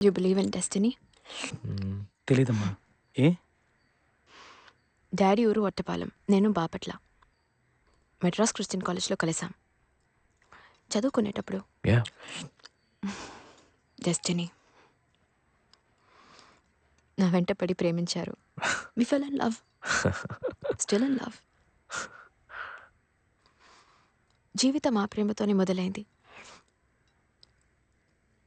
You believe in destiny? తెలీదమ్మా. ఏ? Daddy ఊరు ఒట్టపాలెం, నేను బాపట్ల. మెడ్రాస్ క్రిస్టియన్ కాలేజ్లో కలిసాం. చదువుకునేటప్పుడు యా. డెస్టినీ నా వెంట పడి ప్రేమించారు. We fell in love, still in love. జీవితం ఆ ప్రేమతోనే మొదలైంది.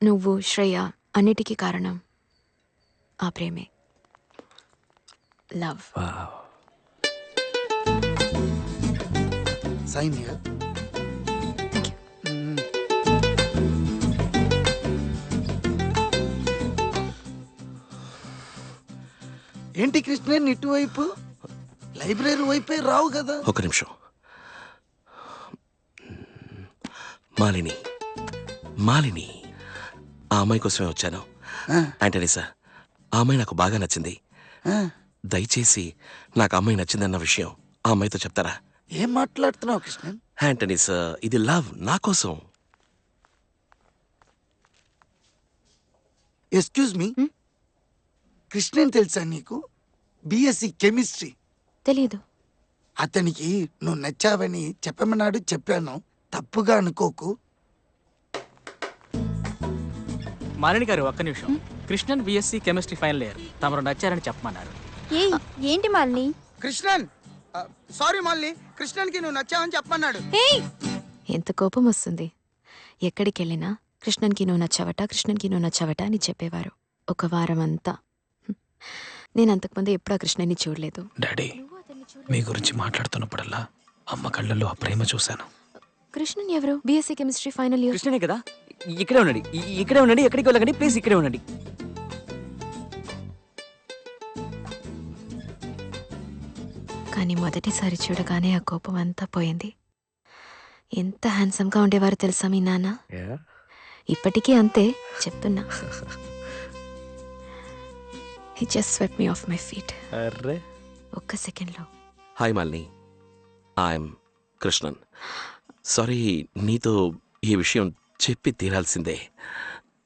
నువ్వు, శ్రేయ అన్నిటికీ కారణం ఆ ప్రేమే. Love. Wow. Sign here. Thank you. ఏంటి కృష్ణ ఇటువైపు? లైబ్రరీ వైపే రావు కదా? ఒక నిమిషం. మాలిని, మాలిని, ఆ అమ్మాయి కోసమే వచ్చాను. ఆంటనీ సార్, ఆ అమ్మాయి నాకు బాగా నచ్చింది. దయచేసి నాకు అమ్మాయి నచ్చిందన్న విషయం ఆ అమ్మాయితో చెప్తారా? ఏం మాట్లాడుతున్నావు కృష్ణ? ఆంటనీ సార్, ఇది లవ్, నా కోసం. ఎక్స్క్యూజ్ మీ, కృష్ణన్ తెలుసా నీకు? BSc chemistry. తెలీదు. అతనికి నువ్వు నచ్చావని చెప్పమన్నాడు, చెప్పాను. తప్పుగా అనుకోకు. మాలిని గారు ఒక్క నిమిషం. Krishnan BSc chemistry final year. తమరు నచ్చారని చెప్పమన్నారు. ఏంటి మాలిని? కృష్ణన్ సారీ మాలిని, కృష్ణన్కి నువ్వు నచ్చావని చెప్పమన్నాడు. ఎంత కోపం వస్తుంది. ఎక్కడికి వెళ్ళినా కృష్ణన్కి నువ్వు నచ్చావట, కృష్ణన్కి నువ్వు నచ్చావట అని చెప్పేవారు. ఒక వారం అంతా. నేను అంతకుముందు ఎప్పుడు ఆ కృష్ణని చూడలేదు. డాడీ, మీ గురించి మాట్లాడుతున్నప్పుడల్లా అమ్మ కళ్ళల్లో ఆ ప్రేమ చూశాను. కృష్ణన్ ఎవరు? BSc chemistry final year. కృష్ణనే కదా? ఇక్కడే ఉండండి, ఇక్కడే ఉండండి, ఎక్కడికి వెళ్ళకండి, ప్లీజ్ ఇక్కడే ఉండండి. కానీ మొదటిసారి చూడగానే ఆ కోపం అంతా పోయింది. ఎంత హ్యాండ్సమ్గా ఉండేవారు తెలుసా మీ నాన్న? ఇప్పటికీ అంతే, చెప్తున్నా. He just swept me off my feet. Array, ఒక్క సెకండ్లో. Hi Malini, I'm Krishnan. Sorry, నీతో ఈ విషయం చెప్పి తీరాల్సిందే.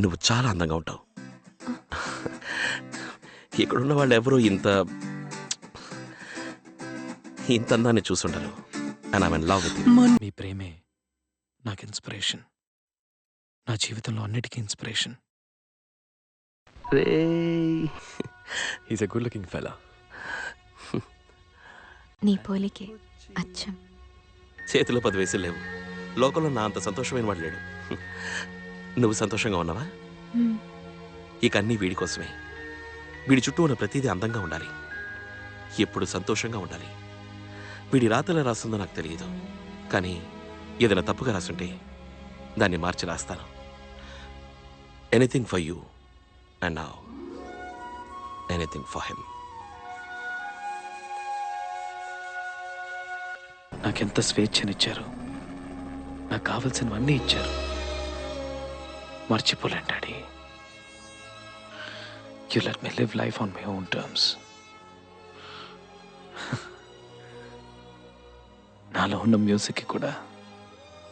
నువ్వు చాలా అందంగా ఉంటావు. ఇక్కడున్న వాళ్ళు ఎవరూ ఇంత అందాన్ని చూసుండరు. And I'm in love with you. మీ ప్రేమే నాకు ఇన్స్పిరేషన్. నా జీవితంలో అన్నిటికీ inspiration. He's a good-looking fella. నీ పోలికే అచ్చం. చేతిలో 10 వేసులు లేవు. లోకంలో నా అంత సంతోషమైన వాడు లేడు. నువ్వు సంతోషంగా ఉన్నావా? ఇక అన్నీ వీడి కోసమే. వీడి చుట్టూ ఉన్న ప్రతిదీ అందంగా ఉండాలి, ఎప్పుడు సంతోషంగా ఉండాలి. వీడి రాతలా రాస్తుందో నాకు తెలియదు, కానీ ఏదైనా తప్పుగా రాసుంటే దాన్ని మార్చి రాస్తాను. Anything for you and now anything for him. నాకెంత స్వేచ్ఛనిచ్చారు, నాకు కావలసినవన్నీ ఇచ్చారు. మర్చిపోలేను daddy. You let me live life on my own terms. నాలో ఉన్న మ్యూజిక్కి కూడా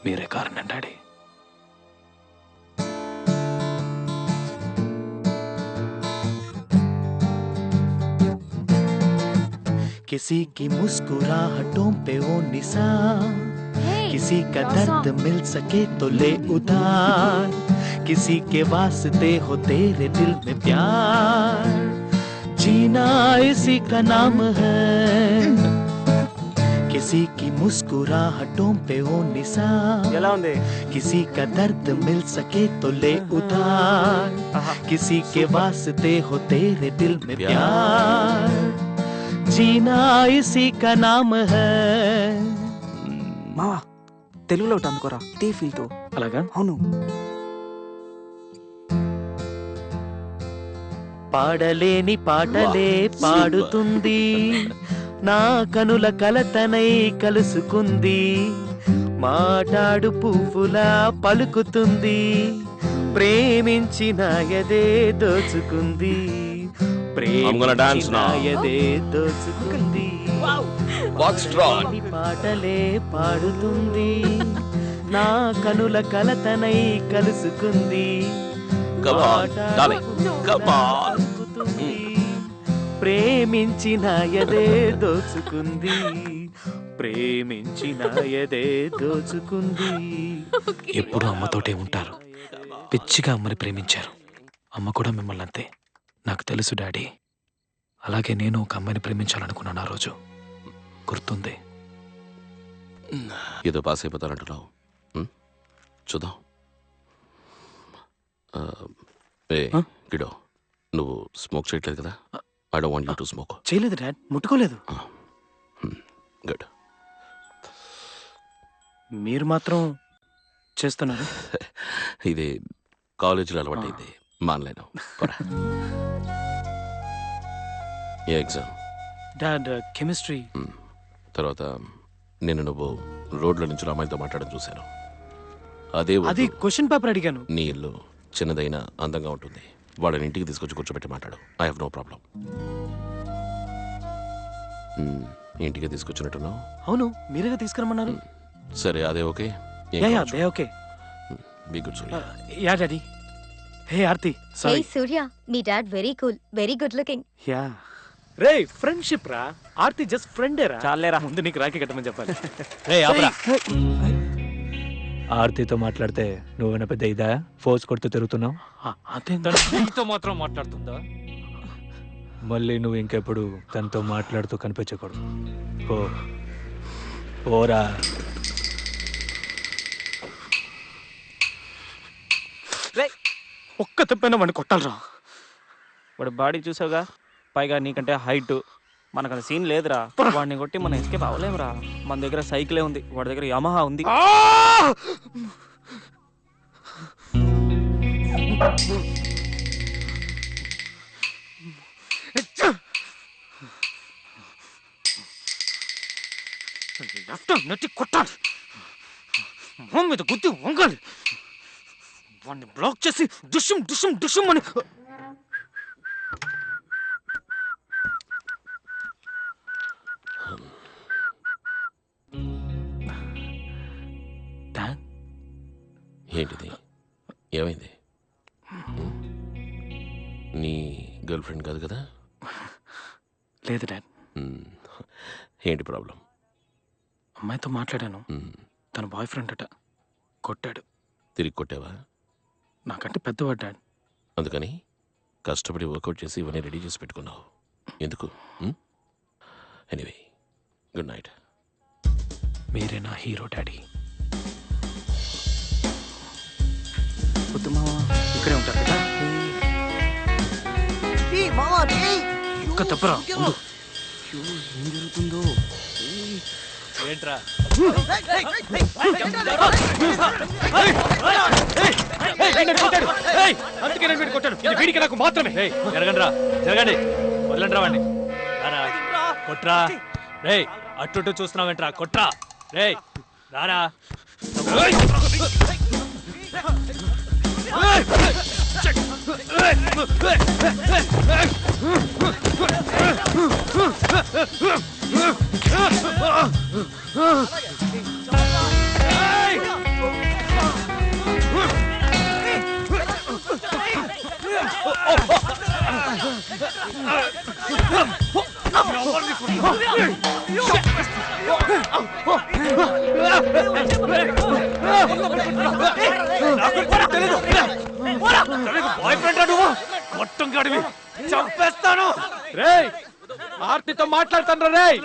మీరే కారణం డాడీ. किसी की मुस्कुराहटों पे वो निशान, किसी का दर्द मिल सके तो ले उधार, किसी के वास्ते हो तेरे दिल में प्यार, जीना इसी का नाम है. किसी की मुस्कुराहटों पे वो निशान, किसी का दर्द मिल सके तो ले उधार, किसी के वास्ते हो तेरे दिल में प्यार, जीना इसी का नाम है. మావా, తెలుగులో ఒకటి అనుకోరా, ఇదే ఫీల్తో. అలాగా? అవును. పాడలేని పాటలే పాడుతుంది, నా కనుల కలతనై కలుసుకుంది, మాటాడు పువ్వులా పలుకుతుంది, ప్రేమించిన ఎదే దోచుకుంది, ప్రేమించిన ఎదే దోచుకుంది. పాటలే పాడుతుంది, నా కనుల కలతనై కలుసుకుంది, Come on, darling. Come on. ప్రేమించిన ఎదే దోచుకుంది, ప్రేమించిన ఎదే దోచుకుంది. ఎప్పుడు అమ్మతోటే ఉంటారు. పిచ్చిగా అమ్మని ప్రేమించారు. అమ్మ కూడా మిమ్మల్ని అంతే. నాకు తెలుసు డాడీ. అలాగే నేను ఒక అమ్మాయిని ప్రేమించాలనుకున్నాను ఆ రోజు. గుర్తుంది. ఏదో పాస్ అయిపోతానంటున్నావు. చూద్దాం. ఏ గిడో, నువ్వు స్మోక్ చేయట్లేదు కదా? I don't want you to smoke. చేయలేదు డాడ్, ముట్టుకోలేదు. గుడ్. మీరు మాత్రం చేస్తున్నారు. ఇది కాలేజీలో అలవాటైంది, మానలేను. పోరా. ఏ ఎగ్జామ్? Dad chemistry. తర్వాత నేను నువ్వు రోడ్ల నుంచి అమ్మాయితో మాట్లాడడం చూశాను. అదే అది క్వశ్చన్ పేపర్ అడిగాను. నీ ఇల్లు చిన్నదైనా అందంగా ఉంటుంది. వాళ్ళని ఇంటికి తీసుకొచ్చి కూర్చోబెట్టి మాట్లాడు. I have no problem. ఇంటికి తీసుకొచ్చినట్టున్నావు. అవును, మీరేగా తీసుకురమ్మన్నారు. సరే, అదే okay. Okay. Be good Surya. Yeah daddy. Hey Aarti, hey sorry. Surya, మీ dad very cool, very good looking. Yeah. రే ఫ్రెండ్షిప్ రా. ఆర్తి జస్ట్ ఫ్రెండే రా. చాలేరా. ముందు నీకు రాఖీ కట్టమని చెప్పాలి. రే ఆపరా. ఆర్తితో మాట్లాడితే నువ్వేనా పెద్ద ఇదా ఫోర్స్ కొడుతూ తిరుగుతున్నావు? నీతో మాత్రం మాట్లాడుతుందా? మళ్ళీ నువ్వు ఇంకెప్పుడు తనతో మాట్లాడుతూ కనిపించకూడదు. పోరా. ఒక్క తప్పైనా వాడిని కొట్టాలరా. వాడి బాడీ చూసావుగా, పైగా నీకంటే హైట్. మనకు అది సీన్ లేదురా. వాడిని కొట్టి మనం ఎస్కేప్ అవ్వలేమురా. మన దగ్గర సైకిలే ఉంది, వాడి దగ్గర యమహా ఉంది. నెట్టి కొట్టాలి, మొహం మీద గుద్ది వంగాలి, వాడిని బ్లాక్ చేసి దుష్యం దుష్యం దుష్యం అని. ఏంటిది? ఏమైంది? నీ గర్ల్ ఫ్రెండ్ కాదు కదా? లేదు డాడ్. ఏంటి ప్రాబ్లం? అమ్మాయితో మాట్లాడాను. తన బాయ్ ఫ్రెండ్ అట, కొట్టాడు. తిరిగి కొట్టావా? నాకంటే పెద్దవాడు డాడ్. అందుకని కష్టపడి వర్కౌట్ చేసి ఇవన్నీ రెడీ చేసి పెట్టుకున్నావు. ఎందుకు? Anyway, good night. మీరే నా హీరో డాడీ. ఇక్కడే ఉంటారు కదా. ఒక్క తప్పరా. ఏం జరుగుతుందో? ఏంట్రా? అందుకే నేను కొట్టాను. ఇది వీడికి నాకు మాత్రమే. జరగండిరా, జరగండి. వదలండిరా వాడిని. రారా, కొట్రా. రే అట్టు చూస్తున్నావేంట్రా? కొట్రా. రే రారా. చంపేస్తాను. రేయ్, ఆర్తితో మాట్లాడతాను. రేయ్,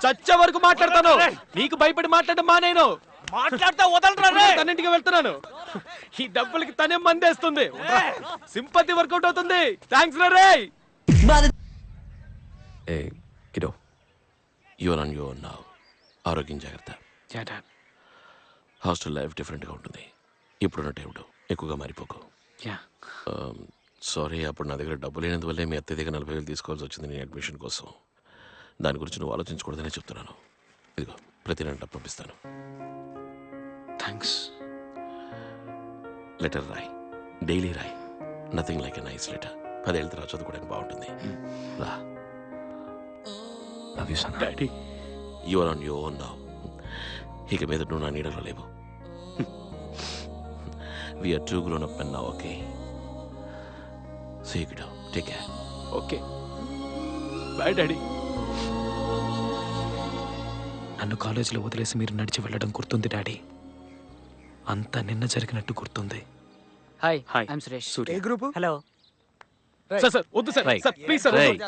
చచ్చే వరకు మాట్లాడతాను. నీకు భయపడి మాట్లాడడం మానేను. మాట్లాడితే వదలరా. రే, తన్నింటికి వెళ్తున్నాను. ఈ డబ్బులకి తనే మందేస్తుంది. సింపతి వర్కౌట్ అవుతుంది. థ్యాంక్స్ రా. రేయ్, hey kiddo, you're on your now. ఆరోగ్యం జాగ్రత్త. హాస్టల్ లైఫ్ డిఫరెంట్గా ఉంటుంది. ఇప్పుడున్న టైంలో ఎక్కువగా మారిపోకు. సారీ, అప్పుడు నా దగ్గర డబ్బు లేనందువల్లే మీ అత్యధిక 40,000 తీసుకోవాల్సి వచ్చింది నీ అడ్మిషన్ కోసం. దాని గురించి నువ్వు ఆలోచించకూడదనే చెప్తున్నాను. ఇదిగో, ప్రతి నెల డబ్బు పంపిస్తాను. థ్యాంక్స్. లెటర్ రాయ్, డైలీ రాయ్. Nothing like a nice letter. 10 ఏళ్ళ తర్వాత చదువుకోవడానికి బాగుంటుంది. రా. Love you son. Daddy, your on your own now. ఇక మీద నువ్వు నా నీడలో లేవు. We are too grown up and now, okay? See you, take care. Okay bye daddy. నన్ను కాలేజీలో వదిలేసి మీరు నడిచి వెళ్ళడం గుర్తుంది డాడీ. అంతా నిన్న జరిగినట్టు గుర్తుంది. Hi Hi. I'm Suresh. A group? Hello. Sir వద్దు సార్ సార్ ప్లీజ్ సార్. రేయ్,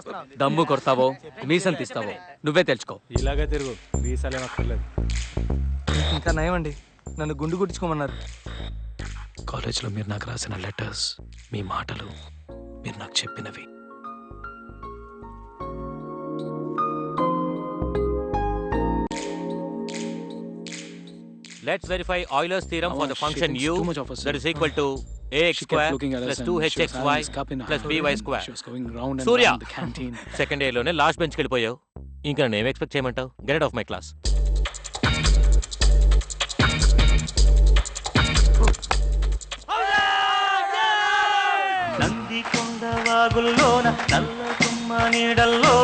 దమ్ము కొడతావో మీసం తీస్తావో నువ్వే తెలుసుకో. ఇలాగే తిరుగు వీసాలేం అక్కర్లేదు. ఇంకా నయమండి, నన్ను గుండు కుట్టించుకోమన్నారు. కాలేజీలో మీరు నాకు రాసిన లెటర్స్, మీ మాటలు, మీరు నాకు చెప్పినవి Let's verify Euler's theorem for the function u that is equal to ax square plus 2hxy plus by square. Surya, second year లోనే లాస్ట్ బెంచ్కి వెళ్ళిపోయావు. ఇంకా నన్ను ఏం ఎక్స్పెక్ట్ చేయమంటావు? Get out of my class. Nandikonda వాగుల్లోన నల్ల తుమ్మ నీడల్లో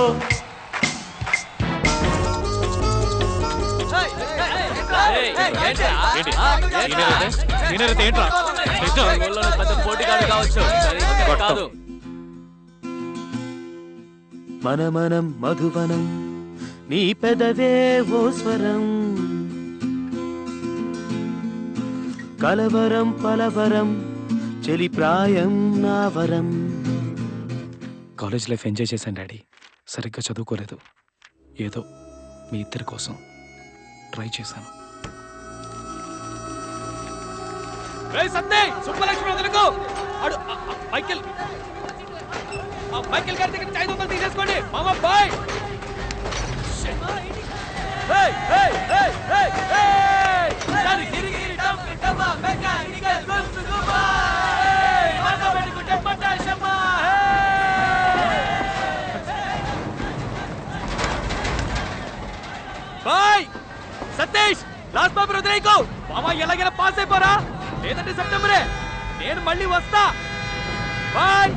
మనమనం మధువనం నీ పెదవే ఓ స్వరం కలవరం పలవరం చెలి ప్రాయం నా వరం. కాలేజ్ లైఫ్ ఎంజాయ్ చేశాను డాడీ. సరిగ్గా చదువుకోలేదు. ఏదో మీ ఇద్దరి కోసం ట్రై చేశాను. మైకేల్ గారి దగ్గర 500 తీసేసుకోండి మామ bye. Bye Satish, last paper వదిలేయకు మామ. ఎలాగైనా పాస్ అయిపోరా, లేదంటే సెప్టెంబరే నేను మళ్ళీ వస్తా. బాయ్.